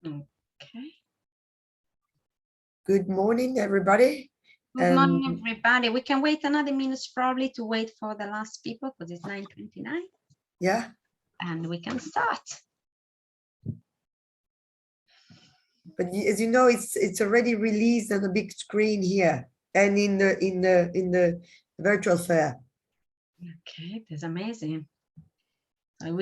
Okay. Good morning, everybody. Good morning, everybody. We can wait another minute probably to wait for the last people because it's 9:29. Yeah. And we can start. But as you know, it's already released on the big screen here and in the virtual fair. Okay, that's amazing. So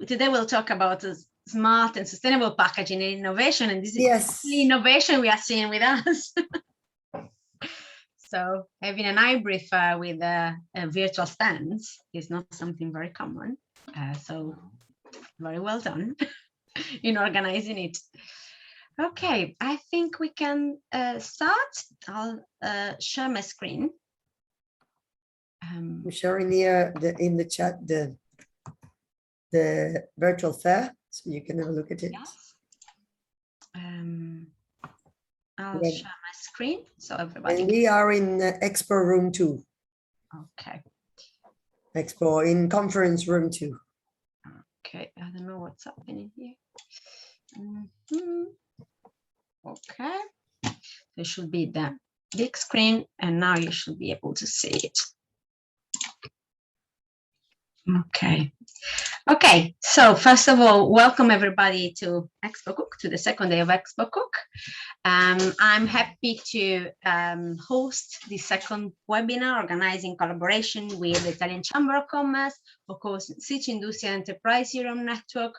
today we'll talk about smart and sustainable packaging and innovation, and this is the innovation we are seeing with us. So having an hybrid fair with a virtual stands is not something very common. So very well done in organizing it. Okay, I think we can start. I'll share my screen. I'm sharing here in the chat the virtual fair, so you can have a look at it. Yes. I'll share my screen so everybody. And we are in Expo room 2. Okay. Expo in conference room 2. Okay, I don't know what's happening here. Okay, there should be the big screen, and now you should be able to see it. Okay, so first of all, welcome everybody to Expocook, to the second day of Expocook. I'm happy to host the second webinar organized in collaboration with the Italian Chamber of Commerce, of course, Sicindustria Enterprise Europe Network.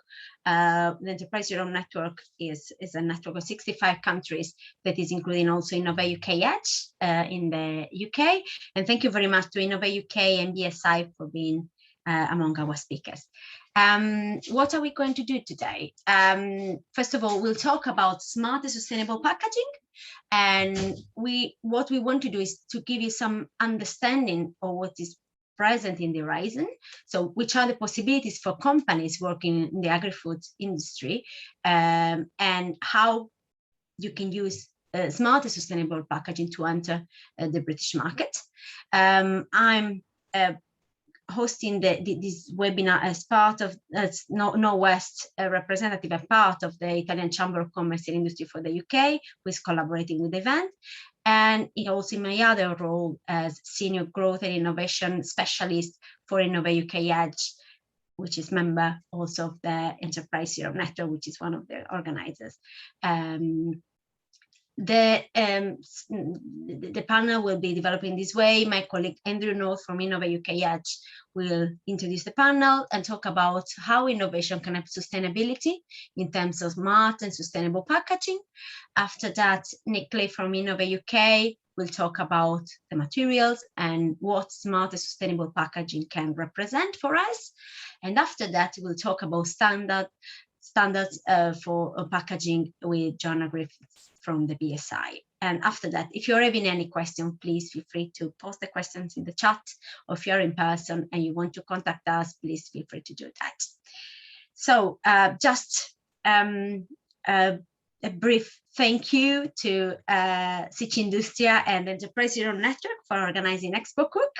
The Enterprise Europe Network is a network of 65 countries that is including also Innovate UK EDGE in the UK. And thank you very much to Innovate UK and BSI for being among our speakers. What are we going to do today? First of all, we'll talk about smart and sustainable packaging. And what we want to do is to give you some understanding of what is present in the horizon. So which are the possibilities for companies working in the agri-food industry, and how you can use smart and sustainable packaging to enter the British market. I'm hosting this webinar as part of Northwest representative, a part of the Italian Chamber of Commerce and Industry for the UK, who is collaborating with the event, and also in my other role as Senior Growth and Innovation Specialist for Innovate UK EDGE, which is member also of the Enterprise Europe Network, which is one of the organizers. The panel will be developing this way. My colleague Andrew North from Innovate UK EDGE will introduce the panel and talk about how innovation can help sustainability in terms of smart and sustainable packaging. After that, Nick Clay from Innovate UK will talk about the materials and what smart and sustainable packaging can represent for us. And after that, we'll talk about standards for packaging with John Griffiths from the BSI. And after that, if you're having any question, please feel free to post the questions in the chat, or if you're in person and you want to contact us, please feel free to do that. So just a brief thank you to Sicindustria and Enterprise Europe Network for organizing Expocook.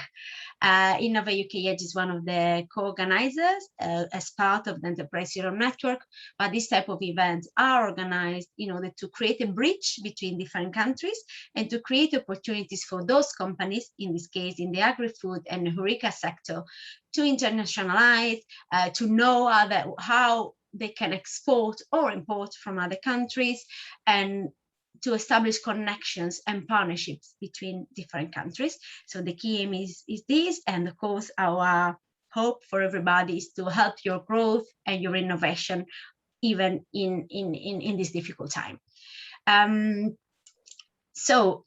Innovate UK EDGE is one of the co-organizers as part of the Enterprise Europe Network, but this type of events are organized in order to create a bridge between different countries and to create opportunities for those companies, in this case in the agri-food and HoReCa sector, to internationalize, to know how they can export or import from other countries, and to establish connections and partnerships between different countries. So the key aim is this, and of course our hope for everybody is to help your growth and your innovation even in this difficult time. So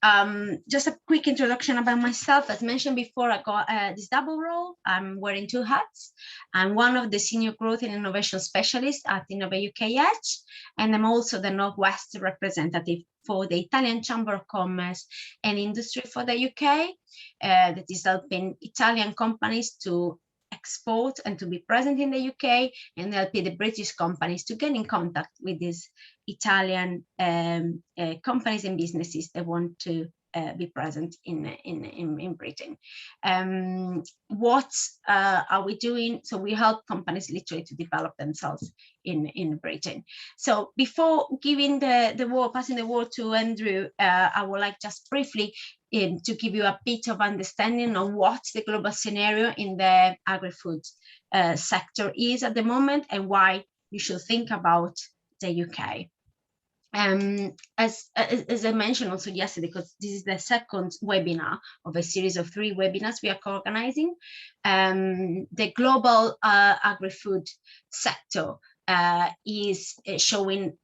just a quick introduction about myself. As mentioned before, I got this double role. I'm wearing 2 hats. I'm one of the Senior Growth and Innovation Specialists at Innovate UK EDGE, and I'm also the Northwest representative for the Italian Chamber of Commerce and Industry for the UK, that is helping Italian companies to export and to be present in the UK, and helping the British companies to get in contact with these Italian companies and businesses that want to be present in Britain. What are we doing? So we help companies literally to develop themselves in Britain. So before giving the word, passing the word to Andrew, I would like just briefly to give you a bit of understanding of what the global scenario in the agri-food sector is at the moment and why you should think about the UK. As I mentioned also yesterday, because this is the second webinar of a series of 3 webinars we are co-organizing, the global agri-food sector is showing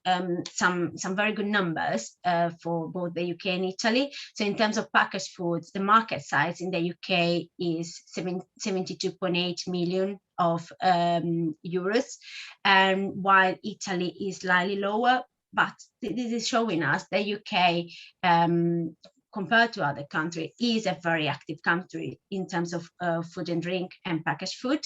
some very good numbers for both the UK and Italy. So in terms of packaged foods, the market size in the UK is 72.8 million of euros, and while Italy is slightly lower. But this is showing us the UK, compared to other countries, is a very active country in terms of food and drink and packaged food.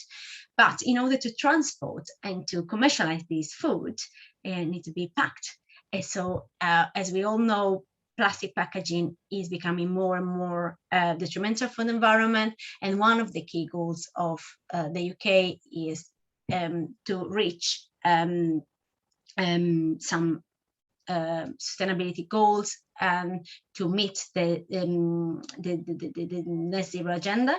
But in order to transport and to commercialize these food, it needs to be packed. And so, as we all know, plastic packaging is becoming more and more detrimental for the environment. And one of the key goals of the UK is to reach some sustainability goals and to meet the net zero agenda.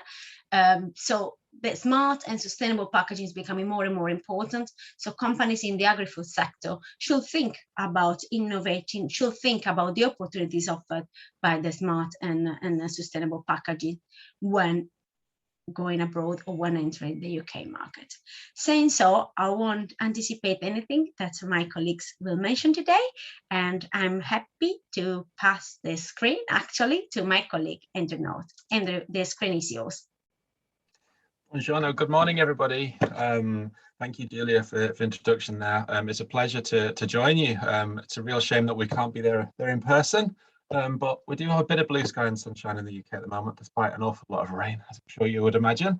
So the smart and sustainable packaging is becoming more and more important. So companies in the agri-food sector should think about innovating, should think about the opportunities offered by the smart and sustainable packaging when going abroad or when entering the UK market. Saying so, I won't anticipate anything that my colleagues will mention today, and I'm happy to pass the screen actually to my colleague Andrew North. Andrew, the screen is yours. Buongiorno, good morning everybody. Thank you, Julia, for the introduction there. It's a pleasure to join you. It's a real shame that we can't be there in person. But we do have a bit of blue sky and sunshine in the UK at the moment, despite an awful lot of rain, as I'm sure you would imagine.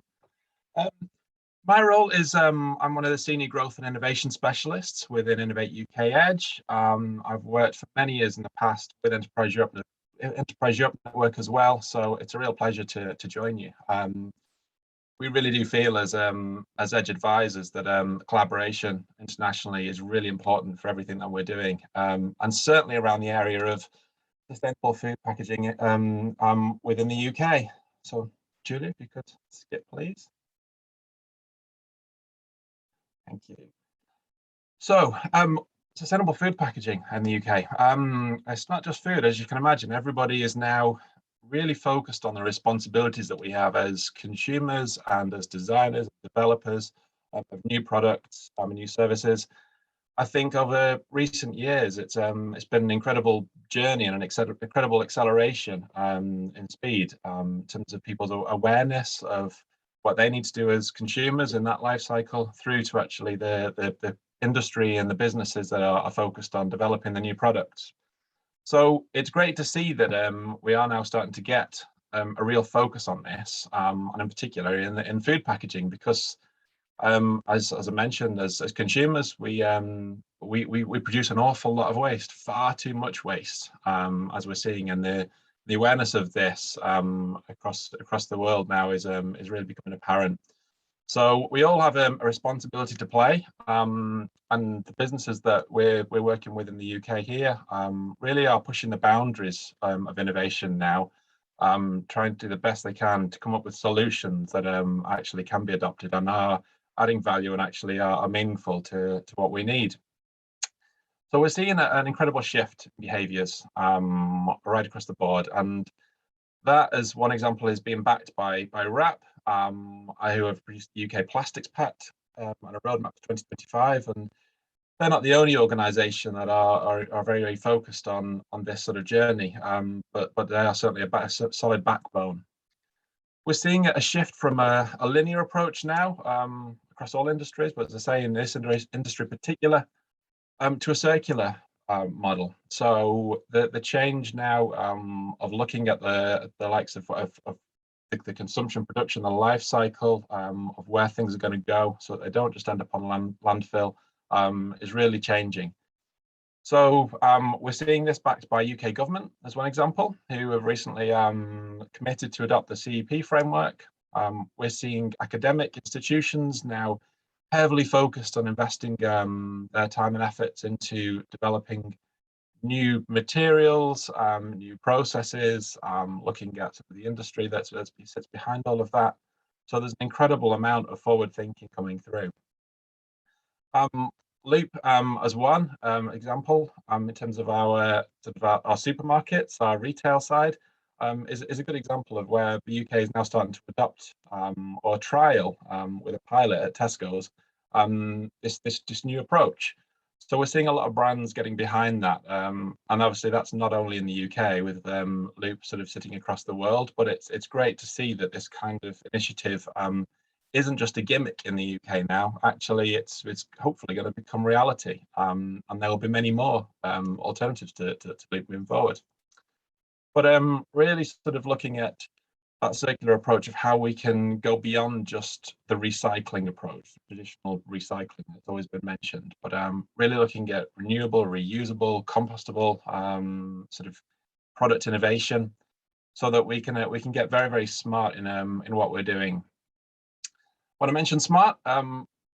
My role is I'm one of the senior growth and innovation specialists within Innovate UK EDGE. I've worked for many years in the past with Enterprise Europe Network as well, so it's a real pleasure to join you. We really do feel as EDGE advisors that collaboration internationally is really important for everything that we're doing, and certainly around the area of sustainable food packaging within the UK. So Julia, if you could skip, please. Thank you. So sustainable food packaging in the UK. It's not just food, as you can imagine. Everybody is now really focused on the responsibilities that we have as consumers and as designers, developers of new products and new services. I think over recent years, it's been an incredible journey and an incredible acceleration in speed in terms of people's awareness of what they need to do as consumers in that life cycle, through to actually the industry and the businesses that are focused on developing the new products. So it's great to see that we are now starting to get a real focus on this, and in particular in food packaging, because as I mentioned, as consumers, we produce an awful lot of waste, far too much waste, as we're seeing, and the awareness of this across the world now is really becoming apparent. So we all have a responsibility to play, and the businesses that we're working with in the UK here really are pushing the boundaries of innovation now, trying to do the best they can to come up with solutions that actually can be adopted and are adding value and actually are meaningful to what we need. So we're seeing an incredible shift in behaviours right across the board, and that, as one example, is being backed by WRAP, who have produced the UK Plastics Pact and a roadmap for 2025, and they're not the only organisation that are very, very focused on this sort of journey, but they are certainly a solid backbone. We're seeing a shift from a linear approach now across all industries, but as I say, in this industry in particular, to a circular model. So the change now of looking at the likes of the consumption, production, the life cycle of where things are going to go, so that they don't just end up on landfill, is really changing. So we're seeing this backed by UK government as one example, who have recently committed to adopt the CEP framework. We're seeing academic institutions now heavily focused on investing their time and efforts into developing new materials, new processes, looking at some of the industry that sits behind all of that. So there's an incredible amount of forward thinking coming through. Loop as one example in terms of our supermarkets, our retail side, is a good example of where the UK is now starting to adopt or trial with a pilot at Tesco's this new approach. So we're seeing a lot of brands getting behind that, and obviously that's not only in the UK with Loop sort of sitting across the world, but it's great to see that this kind of initiative isn't just a gimmick in the UK now. Actually, it's hopefully going to become reality, and there will be many more alternatives to Loop moving forward. But really sort of looking at that circular approach of how we can go beyond just the recycling approach, traditional recycling that's always been mentioned, but really looking at renewable, reusable, compostable sort of product innovation, so that we can get very, very smart in what we're doing. When I mentioned smart,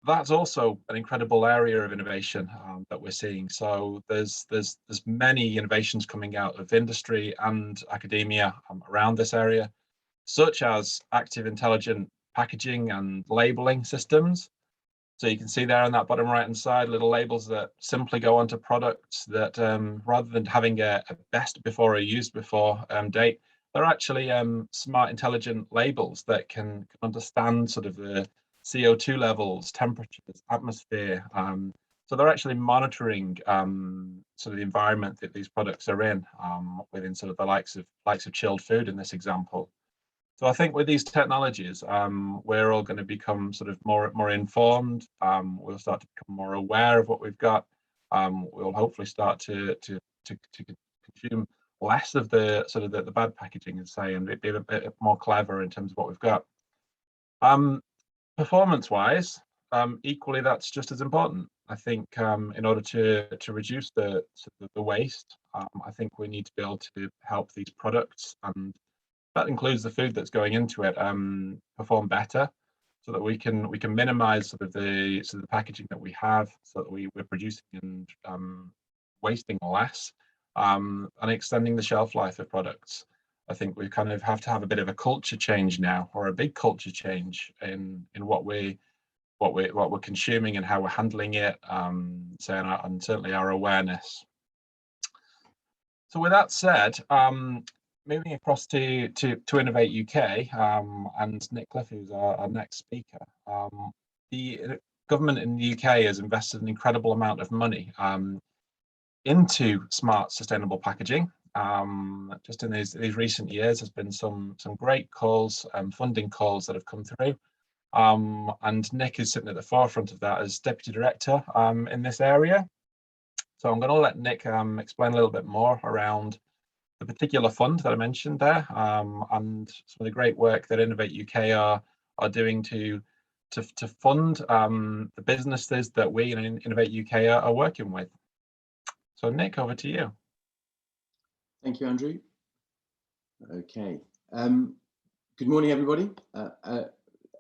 that's also an incredible area of innovation that we're seeing. So there's many innovations coming out of industry and academia around this area, such as active intelligent packaging and labeling systems. So you can see there on that bottom right hand side, little labels that simply go onto products that rather than having a best before or used before date, they're actually smart, intelligent labels that can understand sort of the CO2 levels, temperatures, atmosphere. So they're actually monitoring sort of the environment that these products are in within sort of the likes of chilled food in this example. So I think with these technologies, we're all going to become sort of more informed. We'll start to become more aware of what we've got. We'll hopefully start to consume less of the sort of the bad packaging and say, and be a bit more clever in terms of what we've got. Performance-wise, equally that's just as important. I think in order to reduce the waste, I think we need to be able to help these products, and that includes the food that's going into it, perform better, so that we can minimize sort of the packaging that we have, so that we're producing and wasting less, and extending the shelf life of products. I think we kind of have to have a bit of a culture change now, or a big culture change in what we're consuming and how we're handling it, and certainly our awareness. So with that said, moving across to Innovate UK, and Nick Cliff, who's our next speaker. The government in the UK has invested an incredible amount of money into smart, sustainable packaging. Just in these recent years, there's been some great calls, funding calls that have come through. And Nick is sitting at the forefront of that as Deputy Director in this area. So I'm going to let Nick explain a little bit more around the particular fund that I mentioned there, and some of the great work that Innovate UK are doing to fund the businesses that we in Innovate UK are working with. So Nick, over to you. Thank you, Andrew. Okay. Good morning, everybody.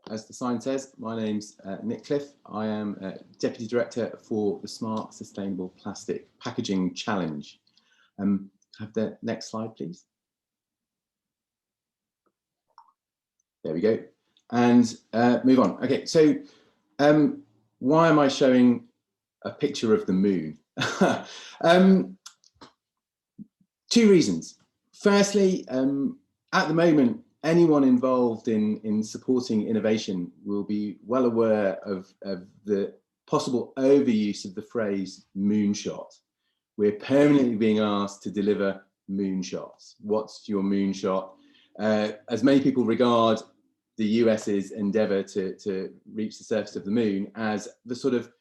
As the sign says, my name's Nick Cliff. I am Deputy Director for the Smart Sustainable Plastic Packaging Challenge. Have the next slide, please. There we go. And move on. Okay, so why am I showing a picture of the moon? Two reasons. Firstly, at the moment, anyone involved in supporting innovation will be well aware of the possible overuse of the phrase moonshot. We're permanently being asked to deliver moonshots. What's your moonshot? As many people regard the US's endeavour to reach the surface of the moon as the sort of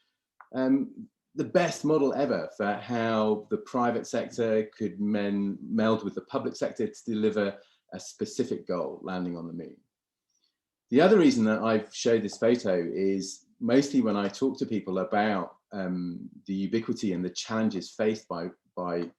the best model ever for how the private sector could meld with the public sector to deliver a specific goal, landing on the moon. The other reason that I've showed this photo is mostly when I talk to people about the ubiquity and the challenges faced by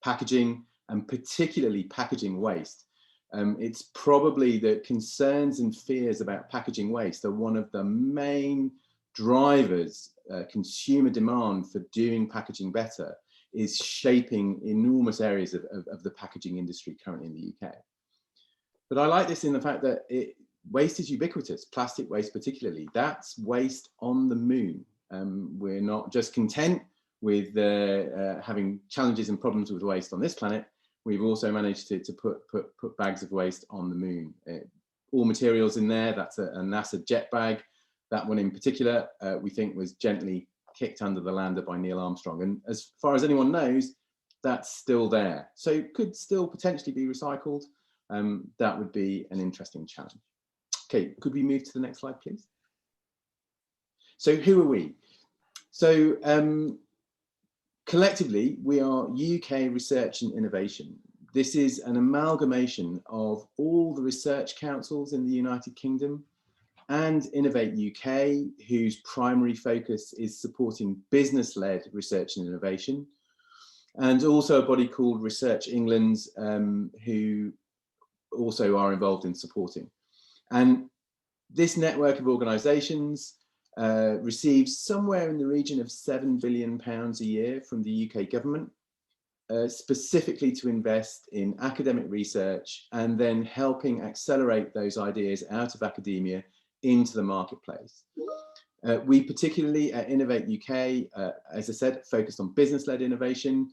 packaging, and particularly packaging waste. It's probably that concerns and fears about packaging waste are one of the main drivers. Consumer demand for doing packaging better is shaping enormous areas of the packaging industry currently in the UK. But I like this in the fact that waste is ubiquitous, plastic waste particularly. That's waste on the moon. We're not just content with having challenges and problems with waste on this planet. We've also managed to put bags of waste on the moon. All materials in there, that's a NASA jet bag. That one in particular, we think was gently kicked under the lander by Neil Armstrong. And as far as anyone knows, that's still there. So it could still potentially be recycled. That would be an interesting challenge. Okay, could we move to the next slide, please? So who are we? So collectively, we are UK Research and Innovation. This is an amalgamation of all the research councils in the United Kingdom and Innovate UK, whose primary focus is supporting business-led research and innovation, and also a body called Research England, who also are involved in supporting. And this network of organisations receives somewhere in the region of £7 billion a year from the UK government, specifically to invest in academic research and then helping accelerate those ideas out of academia into the marketplace. We particularly at Innovate UK, as I said, focused on business-led innovation,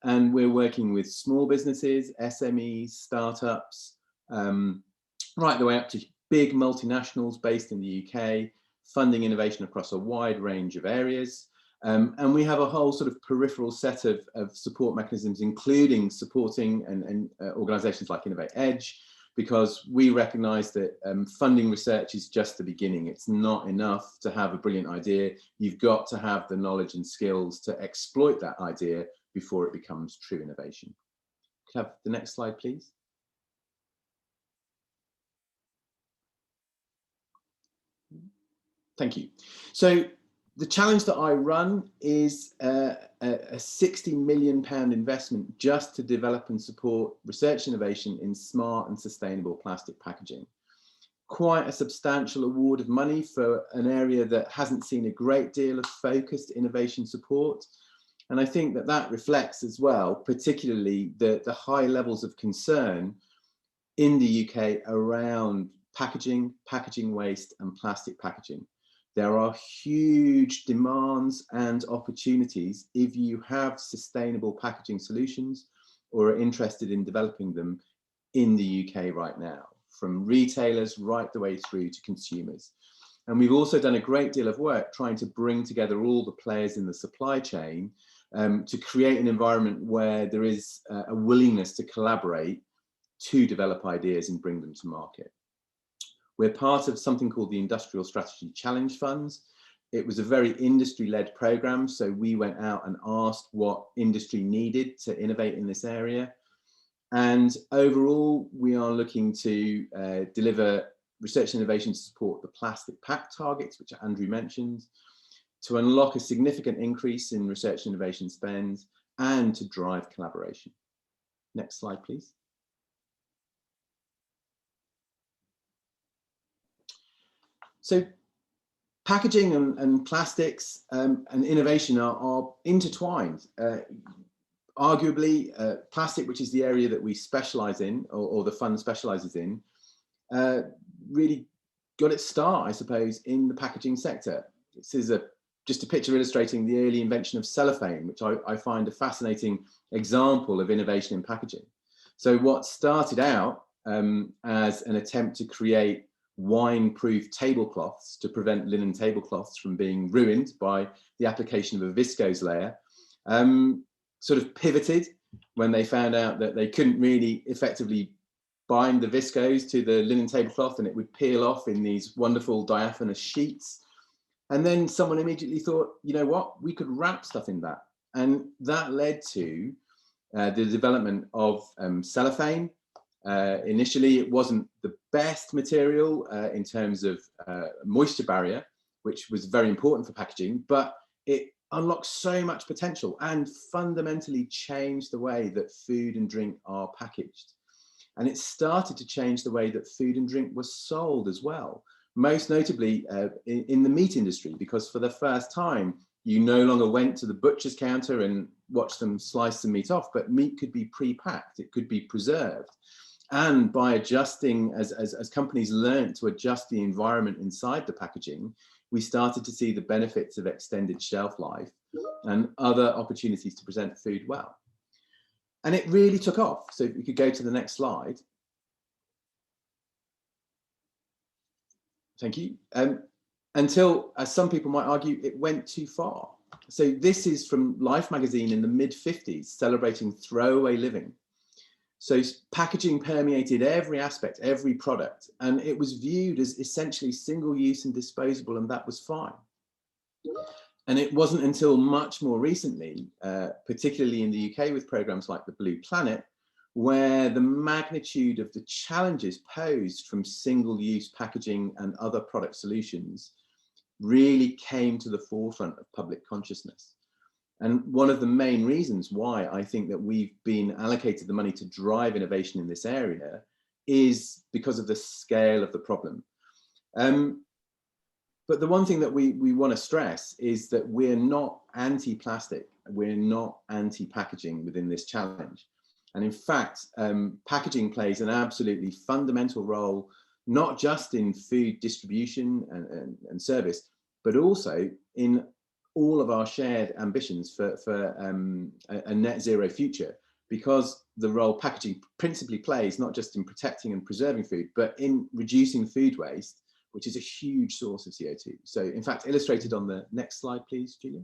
and we're working with small businesses, SMEs, startups, right the way up to big multinationals based in the UK, funding innovation across a wide range of areas. And we have a whole sort of peripheral set of support mechanisms, including supporting and organisations like Innovate EDGE, because we recognise that funding research is just the beginning. It's not enough to have a brilliant idea. You've got to have the knowledge and skills to exploit that idea before it becomes true innovation. Can I have the next slide, please? Thank you. So the challenge that I run is a £60 million investment just to develop and support research innovation in smart and sustainable plastic packaging. Quite a substantial award of money for an area that hasn't seen a great deal of focused innovation support. And I think that that reflects as well, particularly the high levels of concern in the UK around packaging, packaging waste and plastic packaging. There are huge demands and opportunities if you have sustainable packaging solutions or are interested in developing them in the UK right now, from retailers right the way through to consumers. And we've also done a great deal of work trying to bring together all the players in the supply chain to create an environment where there is a willingness to collaborate to develop ideas and bring them to market. We're part of something called the Industrial Strategy Challenge Funds. It was a very industry-led program, so we went out and asked what industry needed to innovate in this area. And overall, we are looking to deliver research and innovation to support the plastic pack targets, which Andrew mentioned, to unlock a significant increase in research and innovation spend, and to drive collaboration. Next slide, please. So packaging and plastics and innovation are intertwined. Arguably, plastic, which is the area that we specialise in, or the fund specialises in, really got its start, I suppose, in the packaging sector. This is just a picture illustrating the early invention of cellophane, which I find a fascinating example of innovation in packaging. So what started out as an attempt to create wine-proof tablecloths to prevent linen tablecloths from being ruined by the application of a viscose layer, sort of pivoted when they found out that they couldn't really effectively bind the viscose to the linen tablecloth and it would peel off in these wonderful diaphanous sheets. And then someone immediately thought, you know what, we could wrap stuff in that. And that led to the development of cellophane. Initially, it wasn't the best material in terms of moisture barrier, which was very important for packaging, but it unlocked so much potential and fundamentally changed the way that food and drink are packaged. And it started to change the way that food and drink was sold as well, most notably in the meat industry, because for the first time, you no longer went to the butcher's counter and watched them slice the meat off, but meat could be pre-packed, it could be preserved. And by adjusting, as companies learned to adjust the environment inside the packaging, we started to see the benefits of extended shelf life and other opportunities to present food well. And it really took off. So if we could go to the next slide. Thank you. Until, as some people might argue, it went too far. So this is from Life magazine in the mid-50s, celebrating throwaway living. So packaging permeated every aspect, every product, and it was viewed as essentially single-use and disposable, and that was fine. And it wasn't until much more recently, particularly in the UK with programs like the Blue Planet, where the magnitude of the challenges posed from single-use packaging and other product solutions really came to the forefront of public consciousness. And one of the main reasons why I think that we've been allocated the money to drive innovation in this area is because of the scale of the problem. But the one thing that we want to stress is that we're not anti-plastic, we're not anti-packaging within this challenge. And in fact, packaging plays an absolutely fundamental role, not just in food distribution and service, but also in all of our shared ambitions for a net zero future, because the role packaging principally plays not just in protecting and preserving food, but in reducing food waste, which is a huge source of CO2. So in fact, illustrated on the next slide, please, Julia.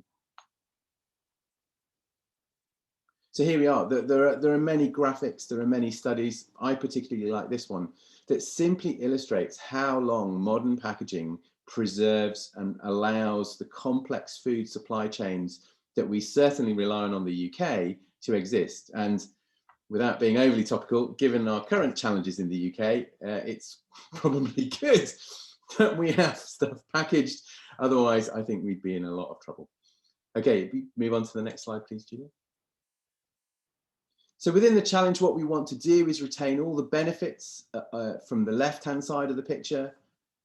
So here we are. There are many graphics, there are many studies. I particularly like this one that simply illustrates how long modern packaging preserves and allows the complex food supply chains that we certainly rely on the UK to exist. And without being overly topical, given our current challenges in the UK, it's probably good that we have stuff packaged. Otherwise, I think we'd be in a lot of trouble. Okay, move on to the next slide, please, Julia. So within the challenge, what we want to do is retain all the benefits from the left-hand side of the picture.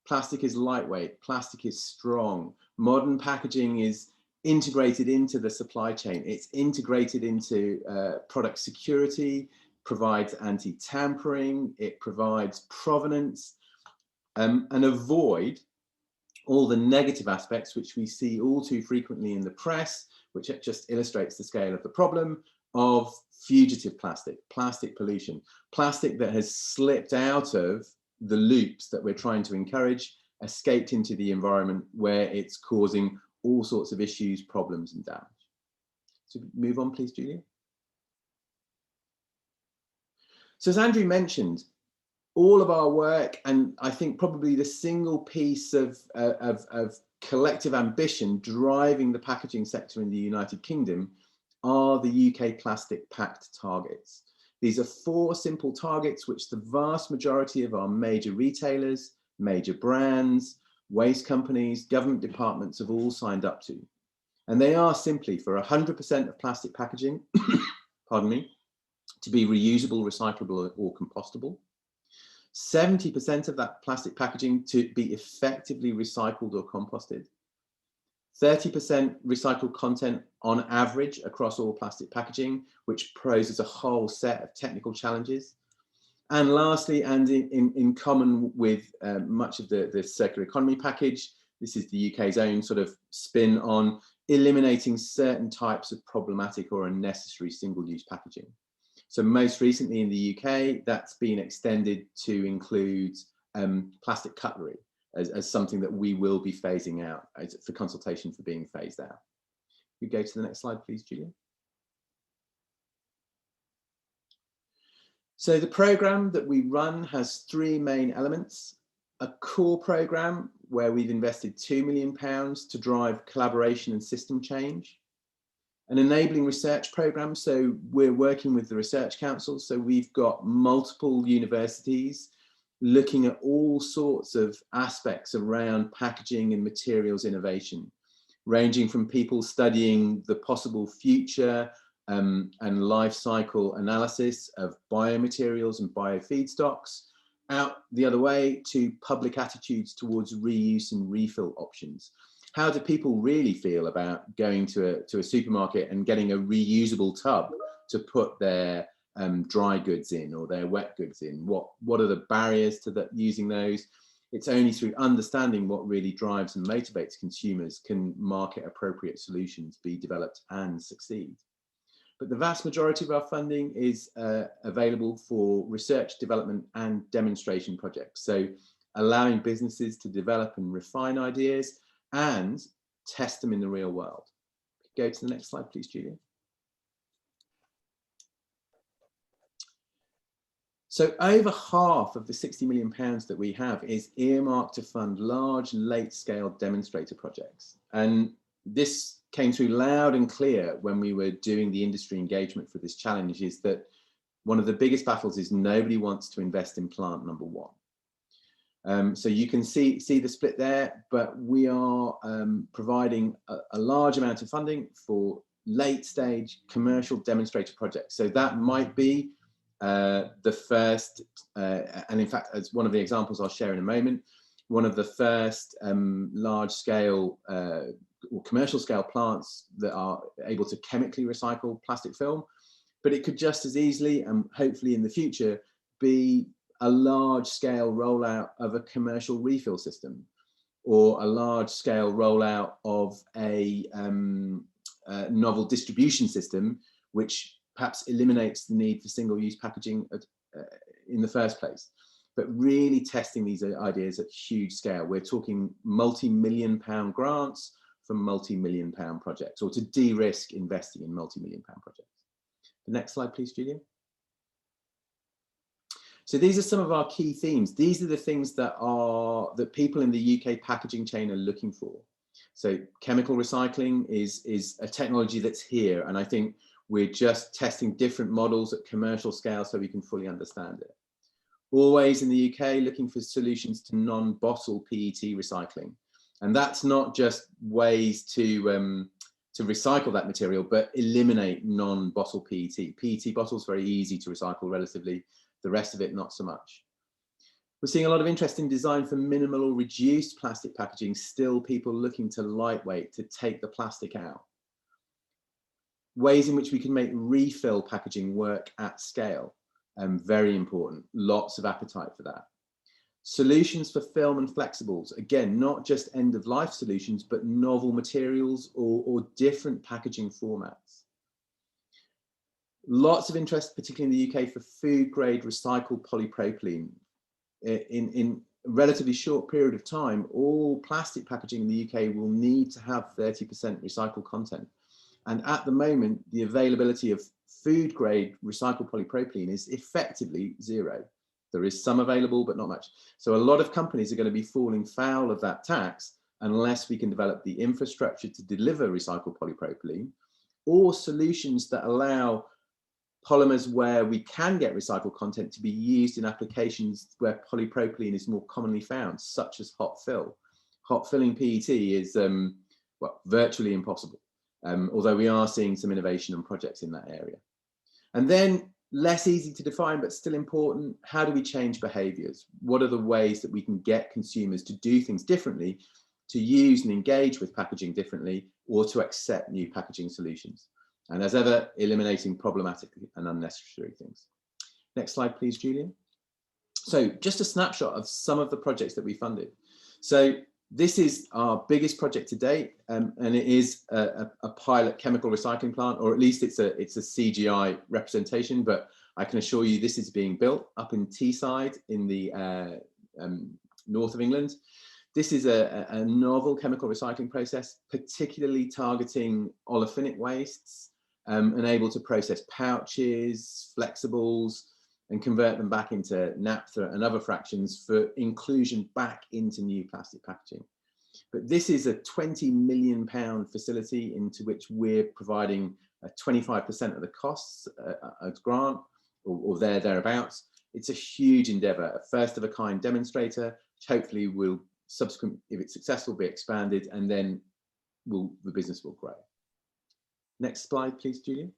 Plastic is lightweight, plastic is strong. Modern packaging is integrated into the supply chain. It's integrated into product security, provides anti-tampering, it provides provenance, and avoid all the negative aspects which we see all too frequently in the press, which just illustrates the scale of the problem of fugitive plastic, plastic pollution, plastic that has slipped out of the loops that we're trying to encourage, escaped into the environment where it's causing all sorts of issues, problems and damage. So move on, please, Julia. So as Andrew mentioned, all of our work, and I think probably the single piece of collective ambition driving the packaging sector in the United Kingdom, are the UK plastic pact targets. These are 4 simple targets which the vast majority of our major retailers, major brands, waste companies, government departments have all signed up to. And they are simply for 100% of plastic packaging, pardon me, to be reusable, recyclable or compostable. 70% of that plastic packaging to be effectively recycled or composted. 30% recycled content on average across all plastic packaging, which poses a whole set of technical challenges. And lastly, and in common with much of the circular economy package, this is the UK's own sort of spin on eliminating certain types of problematic or unnecessary single-use packaging. So most recently in the UK, that's been extended to include plastic cutlery as something that we will be phasing out for consultation for being phased out. You go to the next slide, please, Julia. So the program that we run has 3 main elements. A core program where we've invested £2 million to drive collaboration and system change. An enabling research program, so we're working with the Research Council, so we've got multiple universities looking at all sorts of aspects around packaging and materials innovation, ranging from people studying the possible future and life cycle analysis of biomaterials and biofeedstocks, out the other way to public attitudes towards reuse and refill options. How do people really feel about going to a supermarket and getting a reusable tub to put their dry goods in or their wet goods in? What are the barriers to using those? It's only through understanding what really drives and motivates consumers can market appropriate solutions be developed and succeed. But the vast majority of our funding is available for research, development and demonstration projects. So allowing businesses to develop and refine ideas and test them in the real world. Go to the next slide, please, Julia. So over half of the £60 million that we have is earmarked to fund large late-scale demonstrator projects. And this came through loud and clear when we were doing the industry engagement for this challenge, is that one of the biggest battles is nobody wants to invest in plant number one. So you can see the split there, but we are providing a large amount of funding for late-stage commercial demonstrator projects. So that might be the first, and in fact, as one of the examples I'll share in a moment, one of the first large-scale or commercial-scale plants that are able to chemically recycle plastic film. But it could just as easily, and hopefully in the future, be a large-scale rollout of a commercial refill system, or a large-scale rollout of a novel distribution system, which perhaps eliminates the need for single-use packaging in the first place. But really testing these ideas at huge scale. We're talking multi-million-pound grants for multi-million-pound projects, or to de-risk investing in multi-million-pound projects. The next slide, please, Julia. So these are some of our key themes. These are the things that people in the UK packaging chain are looking for. So chemical recycling is a technology that's here, and I think we're just testing different models at commercial scale so we can fully understand it. Always in the UK, looking for solutions to non-bottle PET recycling. And that's not just ways to recycle that material, but eliminate non-bottle PET. PET bottles, very easy to recycle relatively, the rest of it, not so much. We're seeing a lot of interest in design for minimal or reduced plastic packaging, still people looking to lightweight, to take the plastic out. Ways in which we can make refill packaging work at scale, very important, lots of appetite for that. Solutions for film and flexibles, again, not just end-of-life solutions, but novel materials or different packaging formats. Lots of interest, particularly in the UK, for food-grade recycled polypropylene. In a relatively short period of time, all plastic packaging in the UK will need to have 30% recycled content. And at the moment, the availability of food-grade recycled polypropylene is effectively zero. There is some available, but not much. So a lot of companies are going to be falling foul of that tax unless we can develop the infrastructure to deliver recycled polypropylene, or solutions that allow polymers where we can get recycled content to be used in applications where polypropylene is more commonly found, such as hot fill. Hot filling PET is well, virtually impossible, although we are seeing some innovation and projects in that area. And then, less easy to define, but still important, how do we change behaviours? What are the ways that we can get consumers to do things differently, to use and engage with packaging differently, or to accept new packaging solutions? And as ever, eliminating problematic and unnecessary things. Next slide, please, Julia. So just a snapshot of some of the projects that we funded. So this is our biggest project to date, and it is a pilot chemical recycling plant, or at least it's a CGI representation, but I can assure you this is being built up in Teesside in the north of England. This is a novel chemical recycling process, particularly targeting olefinic wastes, and able to process pouches, flexibles, and convert them back into naphtha and other fractions for inclusion back into new plastic packaging. But this is a £20 million facility into which we're providing 25% of the costs as grant, or thereabouts. It's a huge endeavour, a first of a kind demonstrator, which hopefully will if it's successful, be expanded and then the business will grow. Next slide, please, Julia.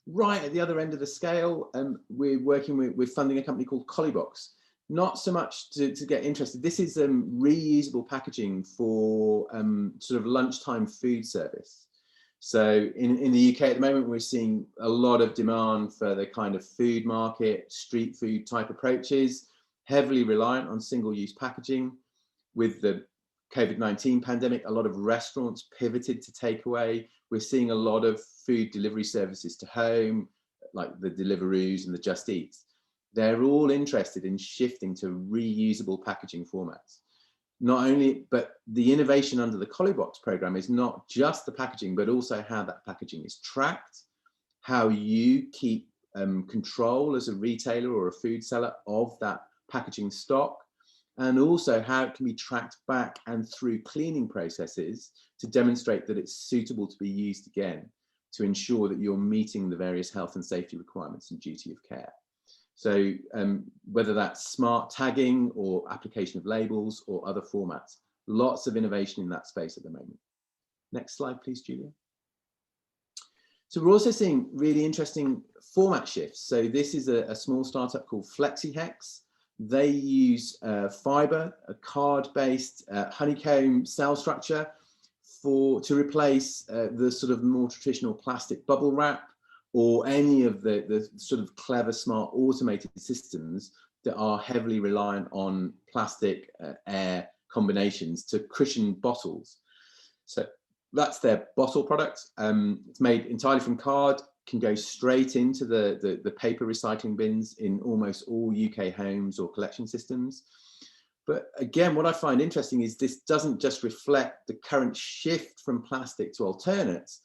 Right at the other end of the scale, we're working with funding a company called Colliebox. Not so much to get interested. This is reusable packaging for sort of lunchtime food service. So in the UK at the moment, we're seeing a lot of demand for the kind of food market, street food type approaches, heavily reliant on single-use packaging. With the COVID-19 pandemic, a lot of restaurants pivoted to takeaway. We're seeing a lot of food delivery services to home, like the Deliveroos and the Just Eats. They're all interested in shifting to reusable packaging formats. Not only, but the innovation under the Colliebox program is not just the packaging, but also how that packaging is tracked, how you keep control as a retailer or a food seller of that packaging stock, and also how it can be tracked back and through cleaning processes to demonstrate that it's suitable to be used again, to ensure that you're meeting the various health and safety requirements and duty of care. So whether that's smart tagging or application of labels or other formats, lots of innovation in that space at the moment. Next slide, please, Julia. So we're also seeing really interesting format shifts. So this is a small startup called FlexiHex. They use fiber, a card-based honeycomb cell structure to replace the sort of more traditional plastic bubble wrap, or any of the sort of clever, smart, automated systems that are heavily reliant on plastic air combinations to cushion bottles. So that's their bottle product. It's made entirely from card, can go straight into the paper recycling bins in almost all UK homes or collection systems. But again, what I find interesting is this doesn't just reflect the current shift from plastic to alternates,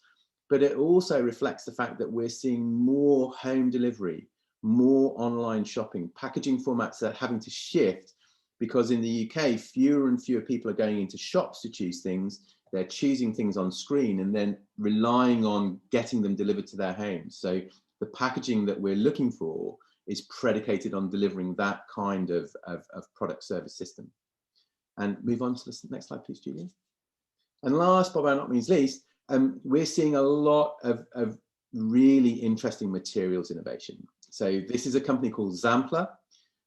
but it also reflects the fact that we're seeing more home delivery, more online shopping. Packaging formats are having to shift because in the UK, fewer and fewer people are going into shops to choose things. They're choosing things on screen and then relying on getting them delivered to their homes. So the packaging that we're looking for is predicated on delivering that kind of product service system. And move on to the next slide, please, Julia. And last, but by not means least, we're seeing a lot of really interesting materials innovation. So this is a company called Zampler.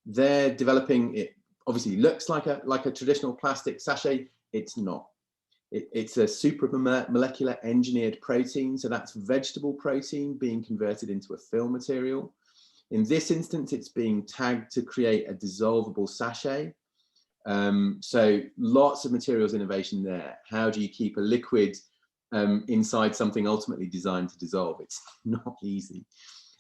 They're developing, it obviously looks like a traditional plastic sachet. It's not. It's a super molecular engineered protein. So that's vegetable protein being converted into a film material. In this instance, it's being tagged to create a dissolvable sachet. So lots of materials innovation there. How do you keep a liquid inside something ultimately designed to dissolve? It's not easy.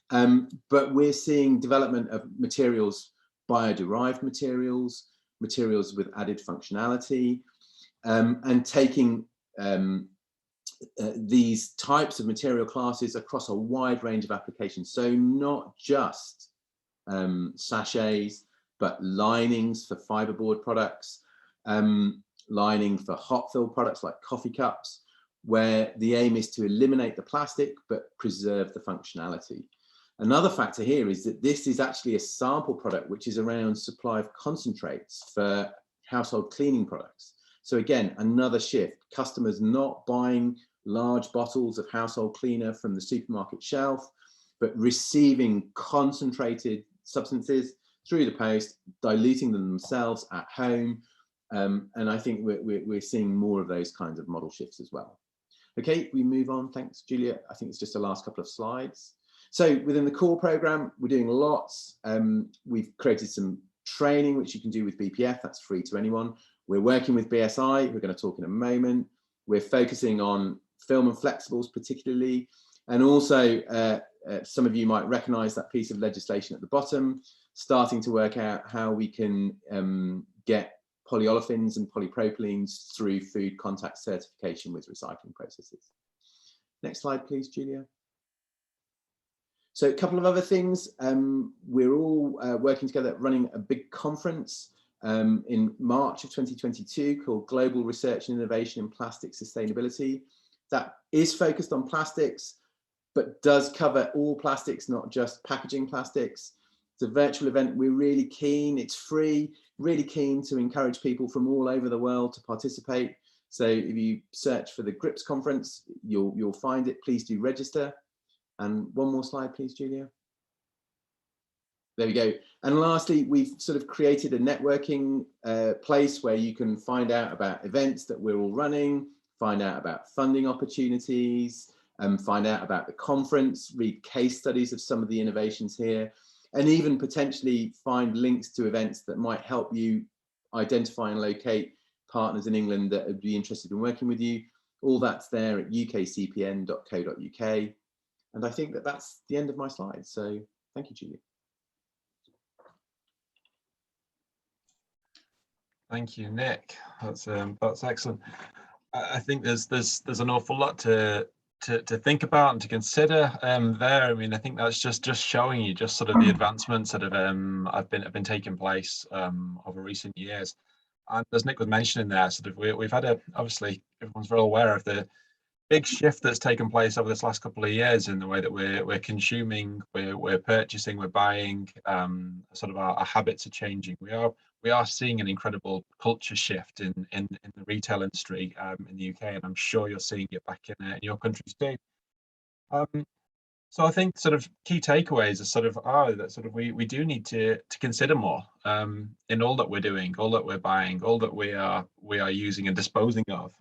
But we're seeing development of materials, bio-derived materials, materials with added functionality, and taking these types of material classes across a wide range of applications. So not just sachets, but linings for fiberboard products, lining for hot fill products like coffee cups, where the aim is to eliminate the plastic but preserve the functionality. Another factor here is that this is actually a sample product which is around supply of concentrates for household cleaning products. So again, another shift, customers not buying large bottles of household cleaner from the supermarket shelf, but receiving concentrated substances through the post, diluting them themselves at home. And I think we're seeing more of those kinds of model shifts as well. Okay, we move on. Thanks, Julia. I think it's just the last couple of slides. So within the core program, we're doing lots. We've created some training, which you can do with BPF. That's free to anyone. We're working with BSI, who we're going to talk in a moment. We're focusing on film and flexibles particularly. And also, some of you might recognize that piece of legislation at the bottom, starting to work out how we can get polyolefins and polypropylenes through food contact certification with recycling processes. Next slide, please, Julia. So a couple of other things. We're all working together, running a big conference in March of 2022 called Global Research and Innovation in Plastic Sustainability. That is focused on plastics, but does cover all plastics, not just packaging plastics. It's a virtual event. We're really keen, it's free, really keen to encourage people from all over the world to participate. So if you search for the GRIPS conference, you'll find it. Please do register. And one more slide, please, Julia. There we go. And lastly, we've sort of created a networking place where you can find out about events that we're all running, find out about funding opportunities, find out about the conference, read case studies of some of the innovations here, and even potentially find links to events that might help you identify and locate partners in England that would be interested in working with you. All that's there at ukcpn.co.uk. And I think that that's the end of my slides. So thank you, Julia. Thank you, Nick. That's excellent. I think there's an awful lot to think about and to consider there. I mean, I think that's just showing you just sort of the advancements that have been taking place over recent years. And as Nick was mentioning there, sort of we've had obviously everyone's very aware of the big shift that's taken place over this last couple of years in the way that we're consuming, we're purchasing, we're buying. Sort of our habits are changing. We are seeing an incredible culture shift in the retail industry in the UK, and I'm sure you're seeing it back in your countries too. So I think sort of key takeaways are that sort of we do need to consider more in all that we're doing, all that we're buying, all that we are using and disposing of.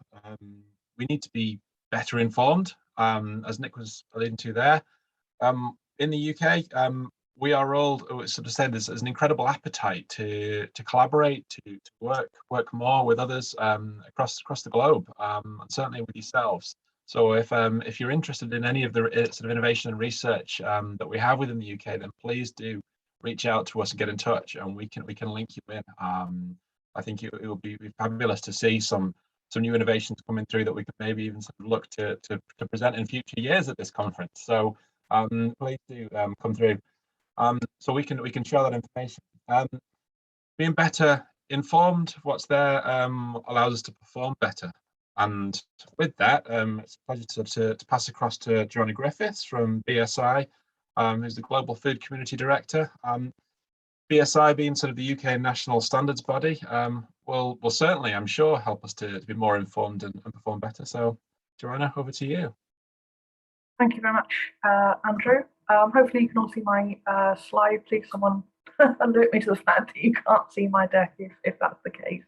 We need to be better informed, as Nick was alluding to there. In the UK, we are all sort of said there's an incredible appetite to collaborate, to work more with others across the globe, and certainly with yourselves. So if you're interested in any of the sort of innovation and research that we have within the UK, then please do reach out to us and get in touch, and we can link you in. I think it will be fabulous to see some new innovations coming through that we could maybe even sort of look to present in future years at this conference. So please do come through. So we can share that information. Being better informed of what's there allows us to perform better. And with that, it's a pleasure to pass across to Joanna Griffiths from BSI, who's the Global Food Community Director. BSI being sort of the UK national standards body will certainly, I'm sure, help us to be more informed and perform better. So Joanna, over to you. Thank you very much, Andrew. Hopefully you can all see my slide. Please someone alert me to the fact that you can't see my deck if that's the case.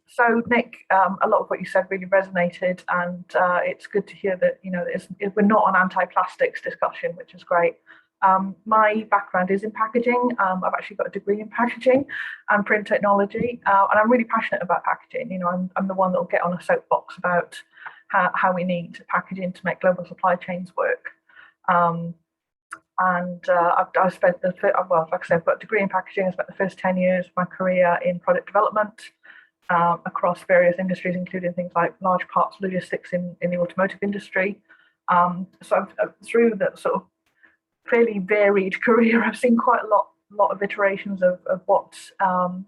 So Nick, a lot of what you said really resonated, and it's good to hear that we're not an anti-plastics discussion, which is great. My background is in packaging. I've actually got a degree in packaging and print technology, and I'm really passionate about packaging. I'm the one that will get on a soapbox about how we need packaging to make global supply chains work. I've spent like I said, I've got a degree in packaging. I spent the first 10 years of my career in product development across various industries, including things like large parts logistics in the automotive industry. So through that sort of fairly varied career, I've seen quite a lot of iterations of what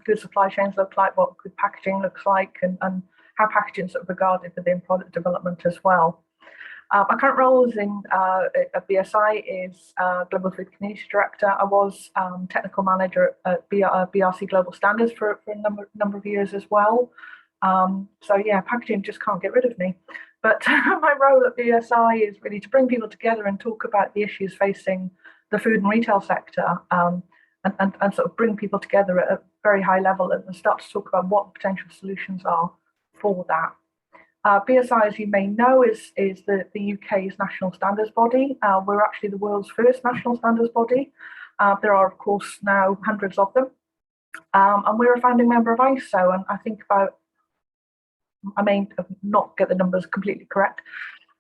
good supply chains look like, what good packaging looks like, and how packaging is sort of regarded within product development as well. My current role is at BSI is Global Food Community Director. I was technical manager at BRC Global Standards for a number of years as well. So yeah, packaging just can't get rid of me. But my role at BSI is really to bring people together and talk about the issues facing the food and retail sector, and sort of bring people together at a very high level and start to talk about what potential solutions are for that. BSI, as you may know, is the UK's national standards body. We're actually the world's first national standards body. There are, of course, now hundreds of them. And we're a founding member of ISO. And I think I may not get the numbers completely correct,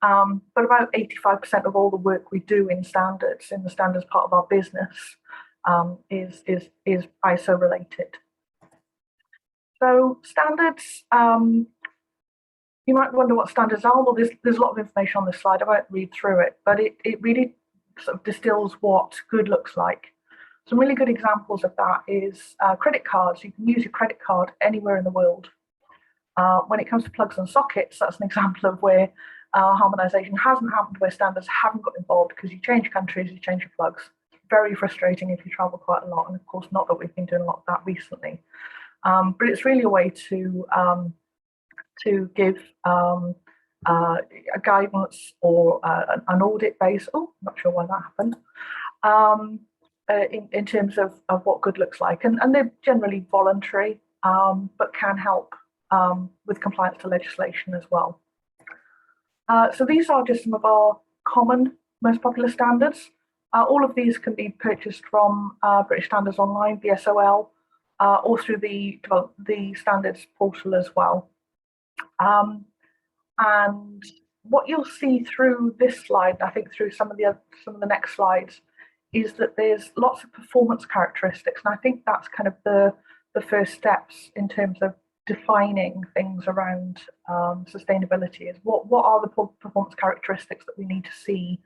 but about 85% of all the work we do in the standards part of our business, is ISO related. So standards, you might wonder what standards are. Well, there's a lot of information on this slide. I won't read through it, but it really sort of distills what good looks like. Some really good examples of that is credit cards. You can use your credit card anywhere in the world. When it comes to plugs and sockets, that's an example of where harmonisation hasn't happened, where standards haven't got involved, because you change countries, you change your plugs. Very frustrating if you travel quite a lot, and of course not that we've been doing a lot of that recently. But it's really a way to to give a guidance or an audit base. Oh, not sure why that happened. In terms of what good looks like, and they're generally voluntary, but can help with compliance to legislation as well. So these are just some of our common, most popular standards. All of these can be purchased from British Standards Online, BSOL, or through the standards portal as well. And what you'll see through this slide, I think through some of the next slides, is that there's lots of performance characteristics, and I think that's kind of the first steps in terms of defining things around sustainability. Is what are the performance characteristics that we need to see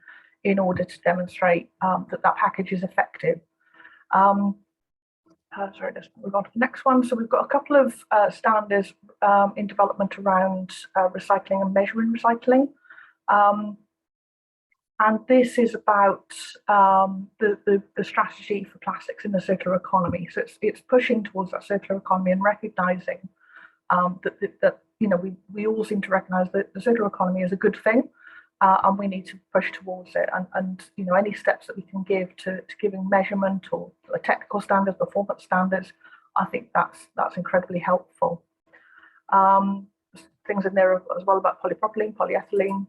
in order to demonstrate that package is effective. Sorry, let's move on to the next one. So we've got a couple of standards in development around recycling and measuring recycling. And this is about the strategy for plastics in the circular economy. So it's pushing towards that circular economy and recognising that we all seem to recognise that the circular economy is a good thing, and we need to push towards it. And any steps that we can give to giving measurement or technical standards, performance standards, I think that's incredibly helpful. Things in there as well about polypropylene, polyethylene,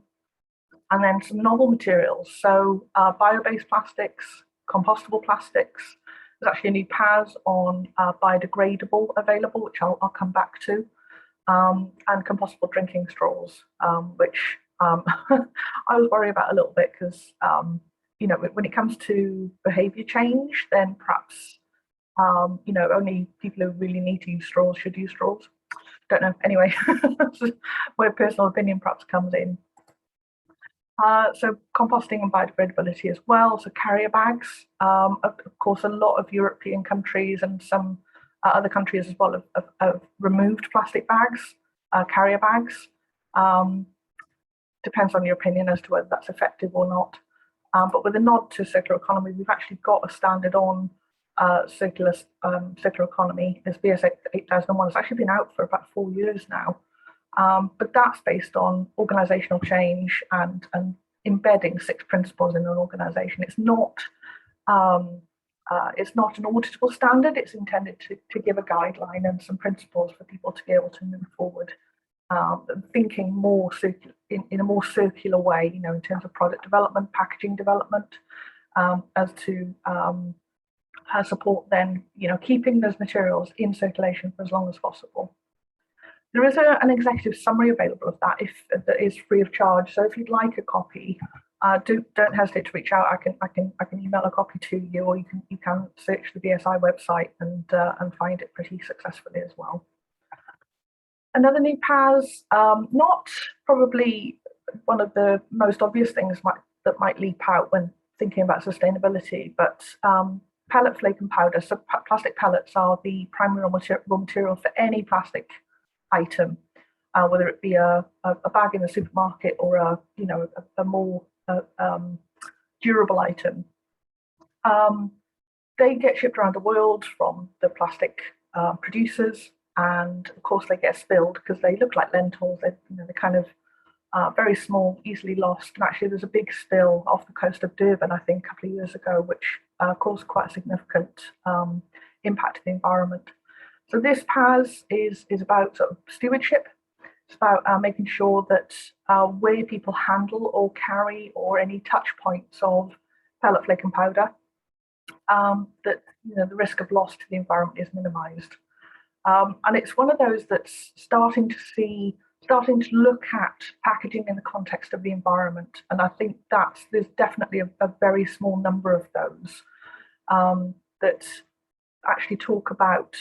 and then some novel materials. So bio-based plastics, compostable plastics. There's actually a new PAS on biodegradable available, which I'll come back to, and compostable drinking straws, which I was worried about a little bit because, when it comes to behaviour change, then perhaps, only people who really need to use straws should use straws. Don't know. Anyway, where personal opinion perhaps comes in. So composting and biodegradability as well. So carrier bags. Of course, a lot of European countries and some other countries as well have removed plastic bags, carrier bags. Depends on your opinion as to whether that's effective or not. But with a nod to circular economy, we've actually got a standard on circular economy. It's BS 8001. It's actually been out for about 4 years now. But that's based on organisational change and embedding 6 principles in an organisation. It's not an auditable standard. It's intended to give a guideline and some principles for people to be able to move forward, thinking more in a more circular way, in terms of product development, packaging development, as to support then, keeping those materials in circulation for as long as possible. There is an executive summary available of that that is free of charge. So if you'd like a copy, don't hesitate to reach out. I can email a copy to you, or you can search the BSI website and find it pretty successfully as well. Another new PAS, not probably one of the most obvious things that might leap out when thinking about sustainability, but pellet flake and powder. So plastic pellets are the primary raw material for any plastic item, whether it be a bag in the supermarket or a more durable item. They get shipped around the world from the plastic producers, and of course they get spilled because they look like lentils. They're kind of very small, easily lost. And actually, there's a big spill off the coast of Durban, I think, a couple of years ago, which caused quite a significant impact to the environment. So this PAS is about sort of stewardship. It's about making sure that where people handle or carry or any touch points of pellet flake and powder, that the risk of loss to the environment is minimised. And it's one of those that's starting to look at packaging in the context of the environment. And I think there's definitely a very small number of those that actually talk about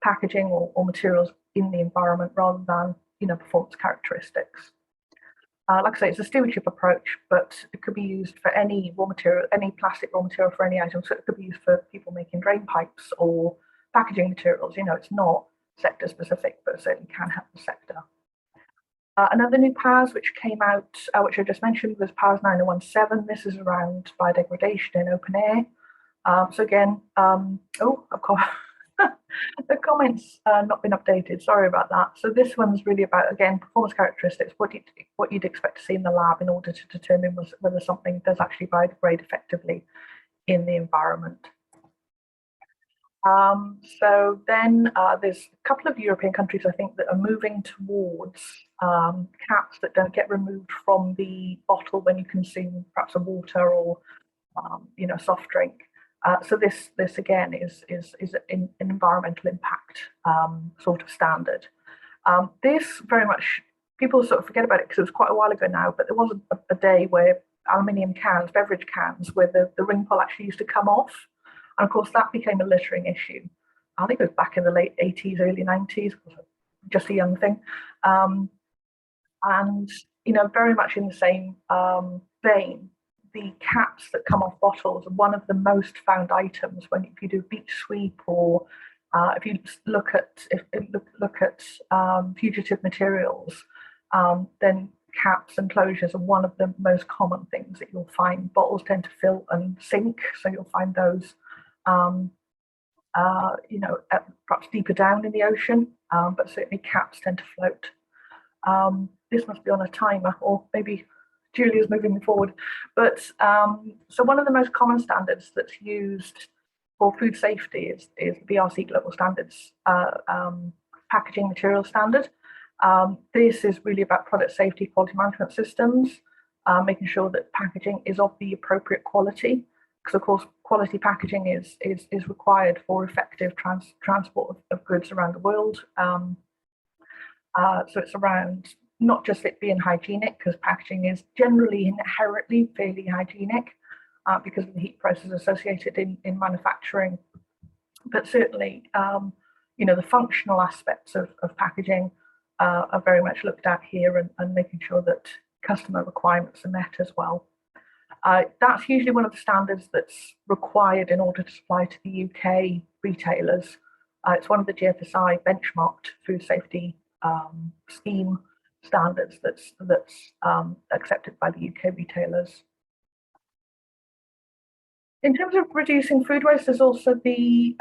packaging or materials in the environment rather than performance characteristics. Like I say, it's a stewardship approach, but it could be used for any raw material, any plastic raw material for any item. So it could be used for people making drain pipes or packaging materials. It's not sector specific, but it certainly can help the sector. Another new PAS which came out, which I just mentioned, was PAS 9017. This is around biodegradation in open air. So again, I've got The comments not been updated. Sorry about that. So this one's really about, again, performance characteristics, what you'd expect to see in the lab in order to determine whether something does actually biodegrade effectively in the environment. So then there's a couple of European countries, I think, that are moving towards caps that don't get removed from the bottle when you consume perhaps a water or soft drink. So this again is an environmental impact sort of standard. This very much, people sort of forget about it because it was quite a while ago now, but there was a day where aluminium cans, beverage cans, where the ring pull actually used to come off. And of course, that became a littering issue. I think it was back in the late 80s, early 90s, just a young thing. And, very much in the same vein, the caps that come off bottles are one of the most found items if you do beach sweep, or if you look at fugitive materials, then caps and closures are one of the most common things that you'll find. Bottles tend to fill and sink, so you'll find those perhaps deeper down in the ocean, but certainly caps tend to float. This must be on a timer, or maybe Julia's moving me forward. But so one of the most common standards that's used for food safety is the BRC Global Standards Packaging Material Standard. This is really about product safety, quality management systems, making sure that packaging is of the appropriate quality, because of course quality packaging is required for effective transport of goods around the world. So it's around not just it being hygienic, because packaging is generally inherently fairly hygienic because of the heat process associated in manufacturing, but certainly the functional aspects of packaging are very much looked at here, and making sure that customer requirements are met as well. That's usually one of the standards that's required in order to supply to the UK retailers. It's one of the GFSI benchmarked food safety scheme standards that's accepted by the UK retailers. In terms of reducing food waste, there's also the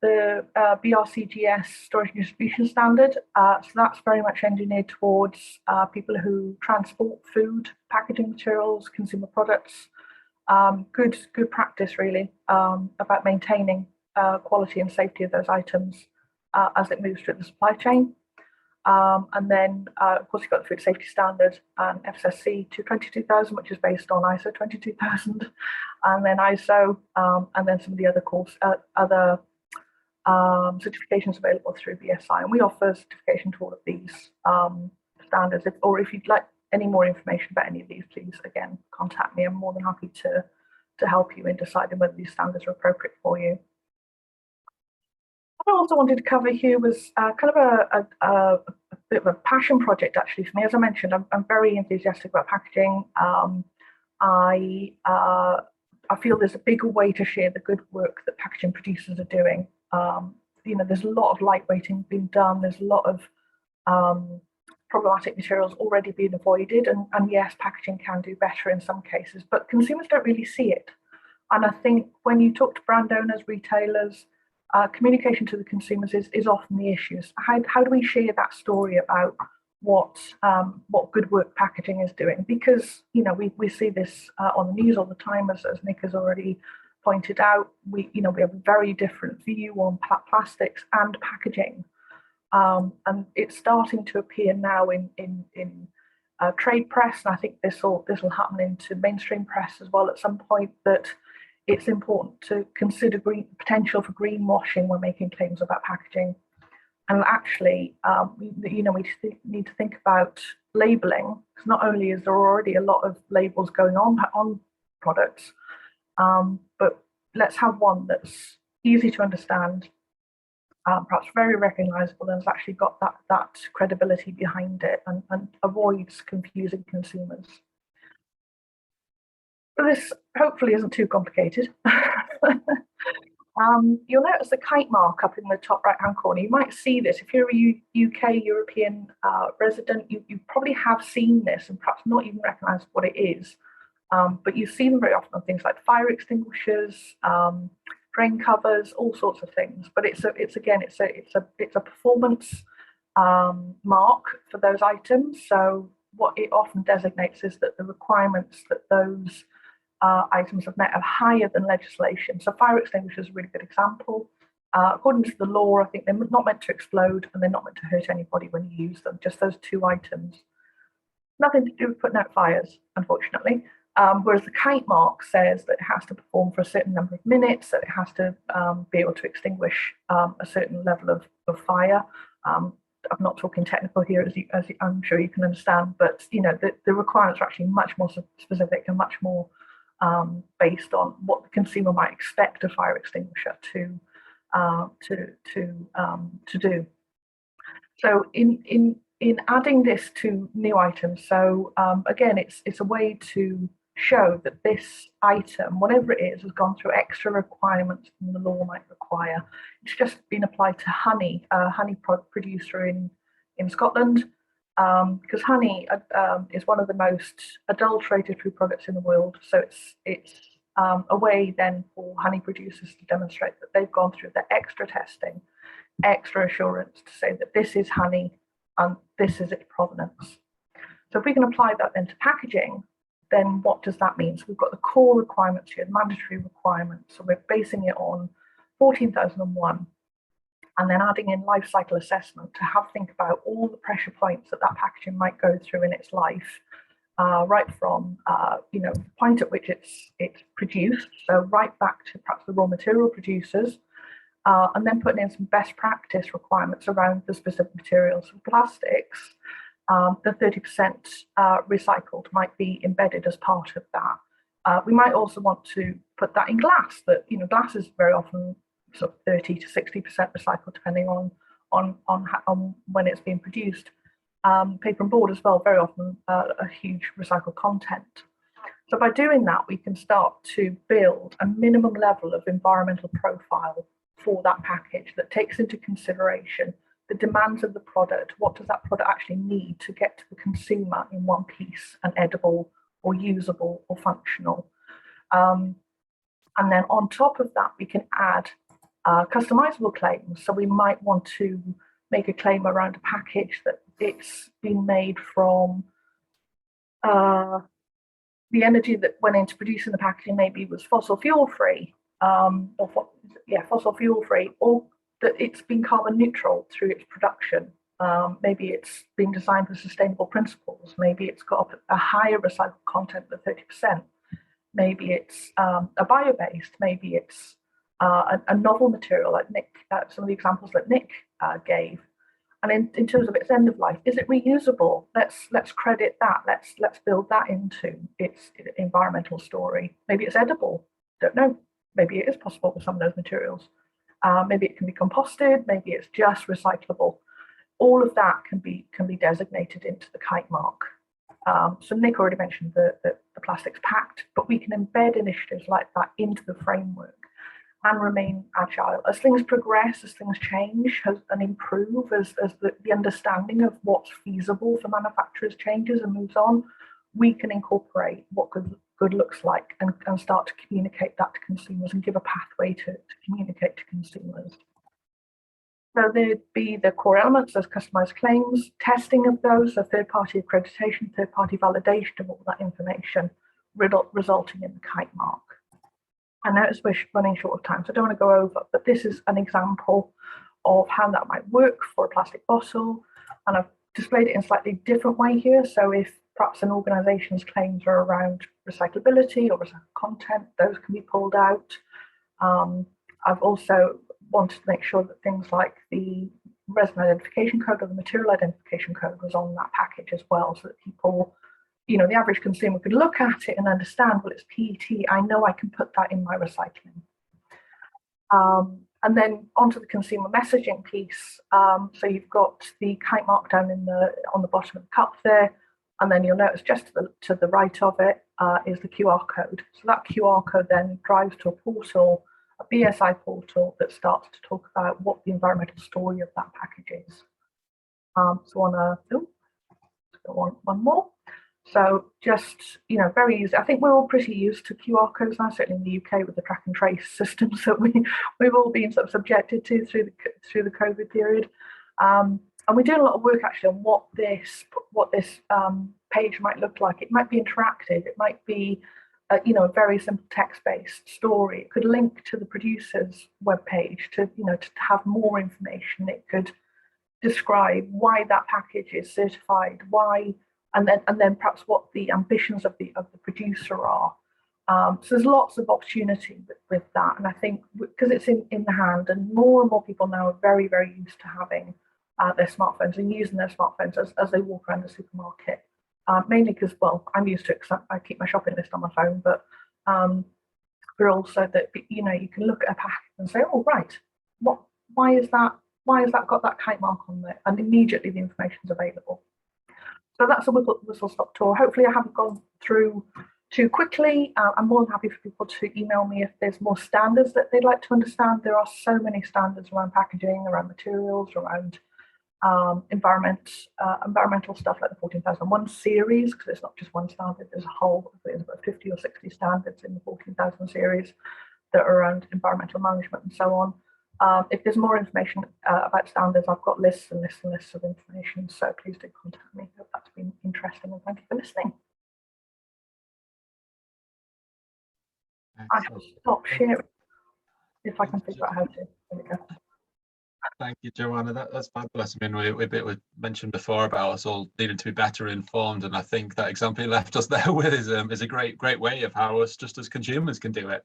BRCGS storage and distribution standard. So that's very much engineered towards people who transport food, packaging materials, consumer products. Good practice really about maintaining quality and safety of those items as it moves through the supply chain. And then, of course, you've got the food safety standard and FSSC 22000, which is based on ISO 22000, and then ISO, and then some of the other certifications available through BSI. And we offer certification to all of these standards. If you'd like any more information about any of these, please, again, contact me. I'm more than happy to help you in deciding whether these standards are appropriate for you. What I also wanted to cover here was kind of a bit of a passion project, actually, for me. As I mentioned, I'm very enthusiastic about packaging. I feel there's a bigger way to share the good work that packaging producers are doing. There's a lot of lightweighting being done. There's a lot of problematic materials already being avoided. And yes, packaging can do better in some cases, but consumers don't really see it. And I think when you talk to brand owners, retailers, communication to the consumers is often the issue. How do we share that story about what good work packaging is doing? Because we see this on the news all the time, as Nick has already pointed out. We have a very different view on plastics and packaging, and it's starting to appear now in trade press, and I think this will happen into mainstream press as well at some point, that it's important to consider potential for greenwashing when making claims about packaging. And actually, we need to think about labelling, because not only is there already a lot of labels going on products, but let's have one that's easy to understand, perhaps very recognisable, and has actually got that credibility behind it, and avoids confusing consumers. So this hopefully isn't too complicated. You'll notice the kite mark up in the top right-hand corner. You might see this if you're a UK European resident. You probably have seen this and perhaps not even recognise what it is. But you see them very often on things like fire extinguishers, drain covers, all sorts of things. But it's a performance mark for those items. So what it often designates is that the requirements that those items have met are higher than legislation. So fire extinguishers is a really good example. According to the law, I think they're not meant to explode and they're not meant to hurt anybody when you use them, just those two items. Nothing to do with putting out fires, unfortunately. Whereas the kite mark says that it has to perform for a certain number of minutes, that it has to be able to extinguish a certain level of fire. I'm not talking technical here, as I'm sure you can understand, but you know the requirements are actually much more specific and much more based on what the consumer might expect a fire extinguisher to do. So in adding this to new items, so again, it's a way to show that this item, whatever it is, has gone through extra requirements than the law might require. It's just been applied to honey, a honey producer in Scotland, because honey is one of the most adulterated food products in the world. So it's a way then for honey producers to demonstrate that they've gone through the extra testing, extra assurance to say that this is honey and this is its provenance. So if we can apply that then to packaging, then what does that mean? So we've got the core requirements here, the mandatory requirements. So we're basing it on 14,001 and then adding in life cycle assessment to think about all the pressure points that packaging might go through in its life, right from the point at which it's produced, so right back to perhaps the raw material producers, and then putting in some best practice requirements around the specific materials. So plastics, the 30% recycled might be embedded as part of that. We might also want to put that in glass. That glass is very often sort of 30 to 60% recycled, depending on when it's being produced. Paper and board as well, very often a huge recycled content. So by doing that, we can start to build a minimum level of environmental profile for that package that takes into consideration the demands of the product. What does that product actually need to get to the consumer in one piece and edible or usable or functional? And then on top of that, we can add customizable claims. So we might want to make a claim around a package that it's been made from the energy that went into producing the packaging maybe was fossil fuel free, fossil fuel free, or that it's been carbon neutral through its production. Maybe it's been designed for sustainable principles. Maybe it's got a higher recycled content than 30%. Maybe it's a bio-based. Maybe it's a novel material like Nick, some of the examples that Nick gave. And in terms of its end of life, is it reusable? Let's credit that. Let's build that into its environmental story. Maybe it's edible. Don't know. Maybe it is possible with some of those materials. Maybe it can be composted. Maybe it's just recyclable. All of that can be designated into the kite mark. So Nick already mentioned the Plastics Pact, but we can embed initiatives like that into the framework and remain agile. As things progress, as things change and improve, as the understanding of what's feasible for manufacturers changes and moves on, we can incorporate what good looks like and start to communicate that to consumers and give a pathway to communicate to consumers. So there'd be the core elements as customized claims, testing of those, so third-party accreditation, third-party validation of all that information, resulting in the kite mark. I notice we're running short of time, so I don't want to go over, but this is an example of how that might work for a plastic bottle. And I've displayed it in a slightly different way here. So if perhaps an organization's claims are around recyclability or recycled content, those can be pulled out. I've also wanted to make sure that things like the resin identification code or the material identification code was on that package as well, so that people, the average consumer could look at it and understand, well, it's PET, I know I can put that in my recycling. And then onto the consumer messaging piece. So you've got the kite mark down on the bottom of the cup there, and then you'll notice just to the right of it is the QR code. So that QR code then drives to a portal, a BSI portal that starts to talk about what the environmental story of that package is. So on one more. So just, very easy. I think we're all pretty used to QR codes now, certainly in the UK with the track and trace systems that we've all been sort of subjected to through the COVID period. And we're doing a lot of work actually on what this page might look like. It might be interactive. It might be a very simple text-based story. It could link to the producer's webpage to have more information. It could describe why that package is certified, why, and then perhaps what the ambitions of the producer are. So there's lots of opportunity with that, and I think because it's in the hand, and more people now are very, very used to having their smartphones and using their smartphones as they walk around the supermarket. Mainly because, well, I'm used to it because I keep my shopping list on my phone, but also that you can look at a pack and say, oh right, why is that got that kite mark on there, and immediately the information is available. So that's a whistle stop tour. Hopefully I haven't gone through too quickly. I'm more than happy for people to email me if there's more standards that they'd like to understand. There are so many standards around packaging, around materials, around environmental stuff like the 14001 series, because it's not just one standard, there's about 50 or 60 standards in the 14,000 series that are around environmental management and so on. If there's more information about standards, I've got lists and lists and lists of information, so please do contact me. Hope that's been interesting, and thank you for listening. I will stop sharing if I can figure out how to. There we go. Thank you, Joanna. That's fabulous. I mean, we mentioned before about us all needing to be better informed, and I think that example you left us there with is a great way of how us just as consumers can do it.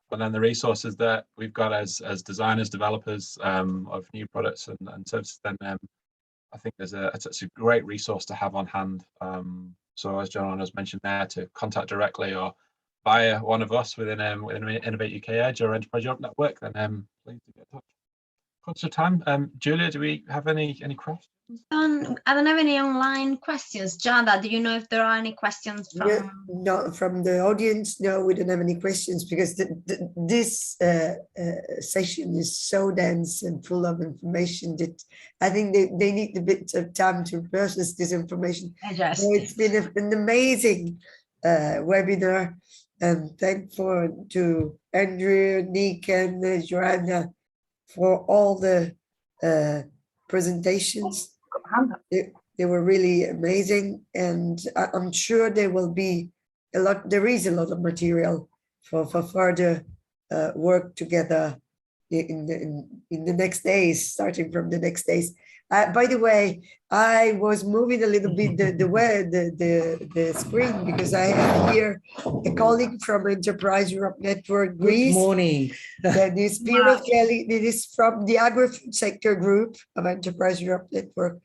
But then the resources that we've got as designers, developers of new products and services, then I think it's a great resource to have on hand. So as Joanna has mentioned there, to contact directly or via one of us within Innovate UK EDGE or Enterprise Europe Network, then please do get in touch. Conscious of time, Julia, do we have any questions? I don't have any online questions. Jada, do you know if there are any questions from? No, from the audience, no, we don't have any questions, because this session is so dense and full of information that I think they need a bit of time to process this information. Yes. So it's been an amazing webinar, and thankful to Andrew, Nick, and Joanna for all the presentations. They were really amazing, and I'm sure there will be there is a lot of material for further work together in the next days, starting from the next days. By the way, I was moving a little bit the screen, because I have here a colleague from Enterprise Europe Network Greece. Good morning. That is Piero Kelly. It is from the Agrifood sector group of Enterprise Europe Network.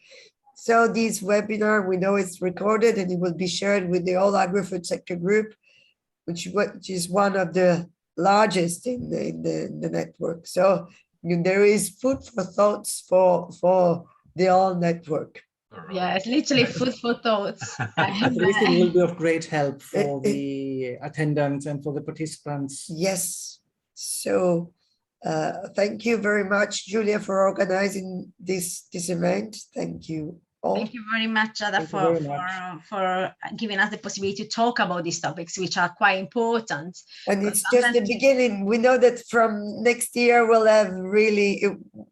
So this webinar, we know it's recorded and it will be shared with the whole Agrifood sector group, which is one of the largest in the network. So there is food for thoughts for the whole network. Yeah, it's literally food for thoughts. This will be of great help for the attendants and for the participants. Yes. So thank you very much, Julia, for organizing this event. Thank you all. Thank you very much, Ada, for giving us the possibility to talk about these topics, which are quite important. And it's just the beginning. We know that from next year, we'll have really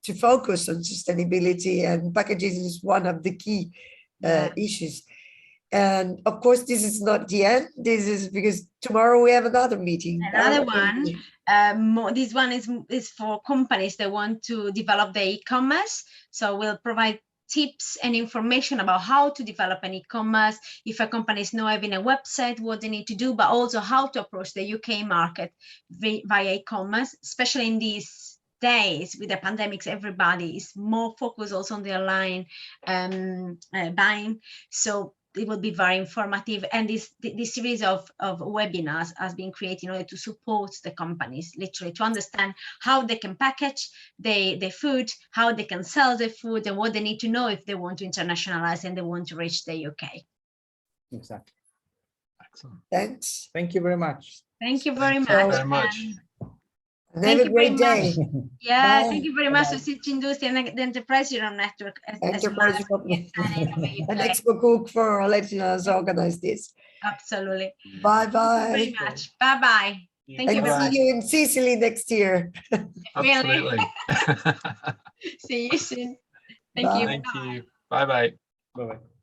to focus on sustainability, and packaging is one of the key issues. And of course, this is not the end. This is because tomorrow we have another meeting. Another one. This one is for companies that want to develop their e-commerce. So we'll provide tips and information about how to develop an e-commerce, if a company is not having a website, what they need to do, but also how to approach the UK market via e-commerce, especially in these days with the pandemics. Everybody is more focused also on the online buying. So it will be very informative, and this series of webinars has been created in order to support the companies, literally to understand how they can package the food, how they can sell the food, and what they need to know if they want to internationalize and they want to reach the UK. Exactly. Excellent. Thanks. Thank you very much. Thank you very much. Thank you very much. And have a great day. Yeah, Bye. thank you very much to Bye-bye. Sicindustria and the Enterprise Europe Network as well Enterprise as and Expocook for letting us organize this. Absolutely. Bye Thank you very bye. much. Bye bye. Thank you And very see much. you in Sicily next year. Absolutely. See you soon. Thank Bye. you. Thank Bye. you. Bye bye. Bye-bye.